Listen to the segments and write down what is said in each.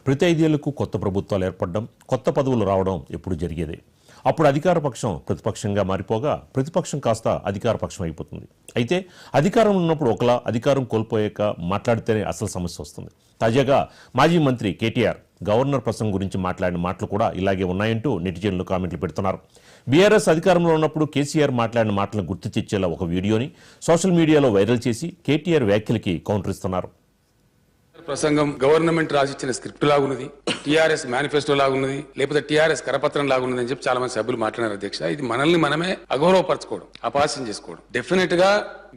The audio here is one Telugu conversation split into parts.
ప్రతి 5 ఏళ్లకు కొత్త ప్రభుత్వాలు ఏర్పడడం, కొత్త పదవులు రావడం ఎప్పుడు జరిగేదే. అప్పుడు అధికార పక్షం ప్రతిపక్షంగా మారిపోగా ప్రతిపక్షం కాస్త అధికార పక్షం అయిపోతుంది. అయితే అధికారం ఉన్నప్పుడు ఒకలా, అధికారం కోల్పోయాక మాట్లాడితేనే అసలు సమస్య వస్తుంది. తాజాగా మాజీ మంత్రి కేటీఆర్ గవర్నర్ ప్రసంగం గురించి మాట్లాడిన మాటలు కూడా ఇలాగే ఉన్నాయంటూ నెటిజన్లు కామెంట్లు పెడుతున్నారు. బీఆర్ఎస్ అధికారంలో ఉన్నప్పుడు కేసీఆర్ మాట్లాడిన మాటలను గుర్తు తెచ్చేలా ఒక వీడియోని సోషల్ మీడియాలో వైరల్ చేసి కేటీఆర్ వ్యాఖ్యలకి కౌంటర్ ఇస్తున్నారు. ప్రసంగం గవర్నమెంట్ రాసిచ్చిన స్క్రిప్ట్ లాగున్నది, టీఆర్ఎస్ మేనిఫెస్టో లాగున్నది, లేకపోతే టీఆర్ఎస్ కరపత్రం లాగున్నది అని చెప్పి చాలా మంది సభ్యులు మాట్లాడారు. అధ్యక్ష, ఇది మనల్ని మనమే అగౌరవపరచుకోవడం, అపహాస్యం చేసుకోవడం. డెఫినెట్ గా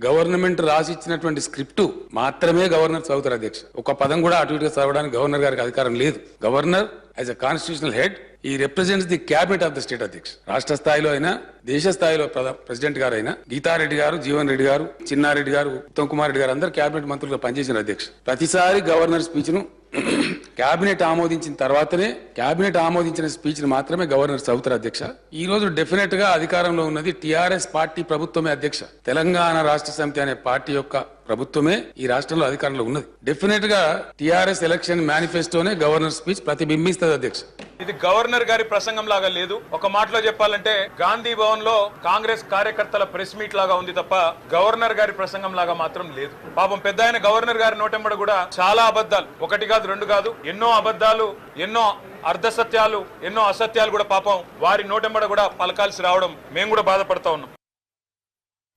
గవర్నమెంట్ రాసిచ్చినటువంటి స్క్రిప్ట్ మాత్రమే గవర్నర్ చదువుతారు. అధ్యక్ష, ఒక పదం కూడా అటు ఇటుగా చదవడానికి గవర్నర్ గారికి అధికారం లేదు. Governor as a constitutional head ఈ represents the cabinet of the state. అధ్యక్ష, రాష్ట్ర స్థాయిలో అయినా, దేశ స్థాయిలో ప్రెసిడెంట్ గారు అయినా, గీతారెడ్డి గారు, జీవన్ రెడ్డి గారు, చిన్నారెడ్డి గారు, ఉత్తమ్ కుమార్ రెడ్డి గారు అందరు క్యాబినెట్ మంత్రులుగా పనిచేసిన. అధ్యక్ష, ప్రతిసారి గవర్నర్ స్పీచ్ ను క్యాబినెట్ ఆమోదించిన తర్వాతనే, క్యాబినెట్ ఆమోదించిన స్పీచ్ ను మాత్రమే గవర్నర్ చదువుతారు. అధ్యక్ష, ఈ రోజు డెఫినెట్ గా అధికారంలో ఉన్నది టీఆర్ఎస్ పార్టీ ప్రభుత్వమే. అధ్యక్ష, తెలంగాణ రాష్ట్ర సమితి అనే పార్టీ యొక్క ప్రభుత్వమే ఈ రాష్ట్రంలో అధికారంలో ఉన్నది. డెఫినెట్ గా టీఆర్ఎస్ ఎలక్షన్ మేనిఫెస్టోనే గవర్నర్ స్పీచ్ ప్రతిబింబిస్తుంది. అధ్యక్ష, ఇది గవర్నర్ గారి ప్రసంగం లాగా లేదు. ఒక మాటలో చెప్పాలంటే గాంధీ భవన్ లో కాంగ్రెస్ కార్యకర్తల ప్రెస్ మీట్ లాగా ఉంది తప్ప గవర్నర్ గారి ప్రసంగం లాగా మాత్రం లేదు. పాపం పెద్ద ఆయన గవర్నర్ గారి నోటెంబడి కూడా చాలా అబద్ధాలు, ఒకటి కాదు రెండు కాదు, ఎన్నో అబద్ధాలు, ఎన్నో అర్ధసత్యాలు, ఎన్నో అసత్యాలు కూడా పాపం వారి నోటెంబడ కూడా పలకాల్సి రావడం మేము కూడా బాధపడతా ఉన్నాం.